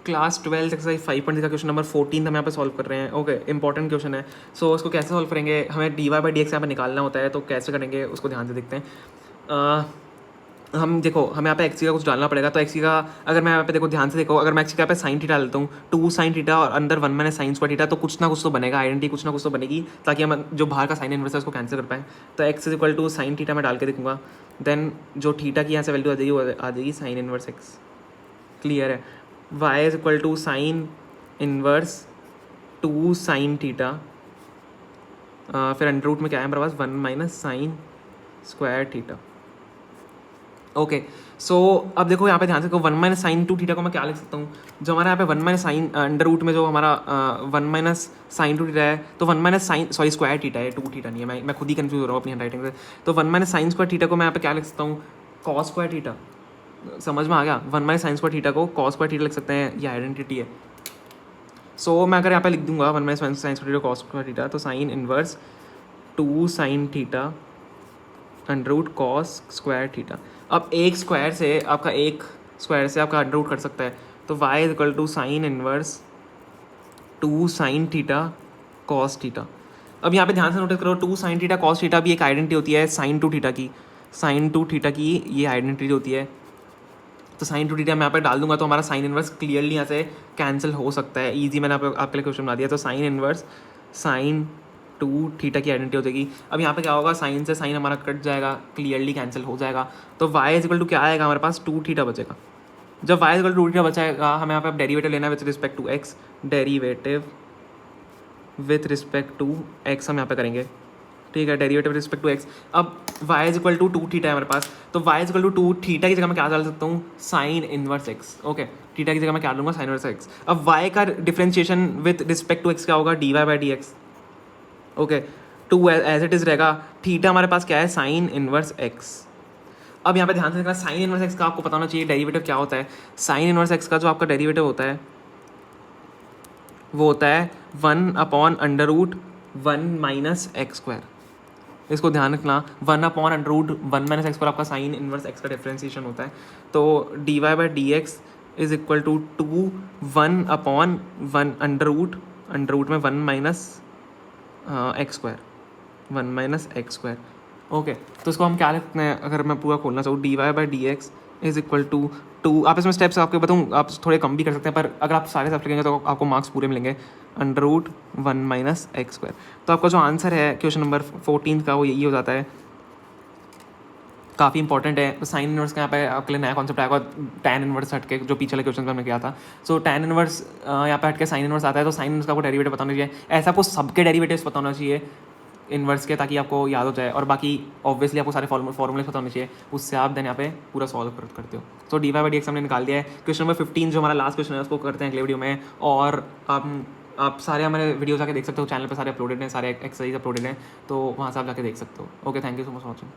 Class 12 exercise 5.3 का question number 14 हम यहाँ पे सॉल्व कर रहे हैं। ओके, इंपॉर्टेंट क्वेश्चन है। सो उसको कैसे सॉल्व करेंगे, हमें D Y by D X यहाँ पे निकालना होता है, तो कैसे करेंगे उसको ध्यान से देखते हैं। हम देखो, हमें यहाँ पे एक्स का कुछ डालना पड़ेगा। तो एक्स का अगर मैं यहाँ पे देखो ध्यान से देखो, अगर मैं एक्स का पे साइन थीटा डालता हूँ 2 साइन थीटा और अंदर 1 माइनस साइन स्क्वायर थीटा, तो कुछ ना कुछ तो बनेगा, आइडेंटिटी कुछ ना कुछ तो बनेगी, ताकि हम जो बाहर का साइन इनवर्स है उसको कैंसिल कर पाएँ। तो X is equal to sine theta मैं डाल के देखूँगा, देन जो थीटा की यहाँ से वैल्यू आ जाएगी वो आ जाएगी साइन इनवर्स एक्स। क्लियर है। Y is equal to sine inverse 2 sine theta, फिर अंडर रूट में क्या है हमारे पास 1 minus sine square theta. Okay, so अब देखो यहाँ पे ध्यान से देखो, 1 माइनस साइन 2 थीटा को मैं क्या लिख सकता हूँ, जो हमारा यहाँ पे 1 माइनस साइन अंडर रूट में जो हमारा 1 माइनस साइन 2 थीटा है, तो 1 minus sine sorry square theta है, 2 थीटा नहीं है, मैं खुद ही कंफ्यूज हो रहा हूँ अपनी हैंड राइटिंग से। तो 1 माइनस साइन स्क्वायर थीटा को मैं यहाँ पे क्या लिख सकता हूँ, कॉस स्क्वायर थीटा। समझ में आ गया, 1 माइनस साइन स्क्वायर थीटा को कॉस स्क्वायर थीटा लिख सकते हैं, ये आइडेंटिटी है। सो मैं अगर यहाँ पे लिख दूंगा 1 minus sine square theta cos square theta, तो sine inverse 2 sine theta under root cos square theta. अब एक स्क्वायर से आपका अंडर रूट कर सकता है, तो y is equal to sine inverse 2 sine theta cos theta. अब यहाँ पे ध्यान से नोटिस करो, 2 साइन थीटा कॉस थीटा भी एक आइडेंटिटी होती है साइन 2 थीटा की, साइन 2 थीटा की ये आइडेंटिटी होती है। तो साइन 2 थीटा मैं यहाँ पे डाल दूंगा, तो हमारा साइन इनवर्स क्लियरली यहाँ से कैंसिल हो सकता है, ईजी मैंने आपके लिए क्वेश्चन बना दिया। तो साइन इनवर्स साइन 2 थीटा की आइडेंटिटी हो जाएगी। अब यहाँ पे क्या होगा, साइन से साइन हमारा कट जाएगा, क्लियरली कैंसिल हो जाएगा। तो वाई इज इक्वल टू क्या आएगा हमारे पास, 2 थीटा बचेगा। जब y is equal to 2 theta बचाएगा, हमें यहाँ पे डेरिवेटिव लेना है with respect to x, derivative with respect to x हम यहाँ पे करेंगे। ठीक है, derivative with respect to x. अब y is equal to 2 theta है हमारे पास, तो y is equal to 2 theta की जगह मैं क्या डाल सकता हूँ, sine inverse x. Okay, theta की जगह मैं क्या लूँगा, साइन इनवर्स एक्स। अब वाई का differentiation with respect to X क्या होगा, D Y by D X. Okay, 2 as it is रहेगा, थीटा हमारे पास क्या है, साइन इनवर्स एक्स। अब यहाँ पे ध्यान से देखना, साइन इनवर्स एक्स का आपको पता होना चाहिए डेरिवेटिव क्या होता है। साइन इनवर्स एक्स का जो आपका डेरिवेटिव होता है वो होता है 1 upon under root 1 minus X square. इसको ध्यान रखना, 1 upon under root 1 minus X square आपका साइन इनवर्स एक्स का डिफरेंशिएशन होता है। तो D Y by D X is equal to 2 1 upon 1 under root में 1 minus X square, 1 minus X square. Okay, तो इसको हम क्या लिखते हैं, अगर मैं पूरा खोलना चाहूँ, D Y by D X is equal to 2, आप इसमें स्टेप्स आपको बताऊँ, आप थोड़े कम भी कर सकते हैं, पर अगर आप सारे स्टेप्स लिखेंगे तो आपको मार्क्स पूरे मिलेंगे। Under root 1 minus X square, तो आपका जो आंसर है क्वेश्चन नंबर 14 का वो यही हो जाता है। काफ़ी इंपॉर्टेंट है। तो साइन इनवर्स का यहाँ पे आपके लिए नया कॉन्सेप्ट आएगा, टैन इनवर्स हटके जो पिछले क्वेश्चन में हमने किया था। सो टैन इनवर्स यहाँ पे हटके साइन इनवर्स आता है, तो साइन इनवर्स का आपको डेरिवेटिव पता होना चाहिए। ऐसा आपको सबके डेरिवेटिव्स पता होना चाहिए इनवर्स के, ताकि आपको याद हो जाए, और बाकी ऑब्वियसली आपको सारे फॉर्मूले पता होने चाहिए, उससे आप देन यहाँ पे पूरा सॉल्व करते हो। So d Y by D x हमने निकाल दिया है। क्वेश्चन नंबर 15 जो हमारा लास्ट क्वेश्चन है उसको करते हैं अगले वीडियो में, और आप सारे हमारे वीडियोस जाके देख सकते हो, चैनल पे सारे अपलोडेड हैं, सारे एक्सरसाइज अपलोडेड हैं, तो वहाँ से आप जाके देख सकते हो। Okay, thank you so much for watching.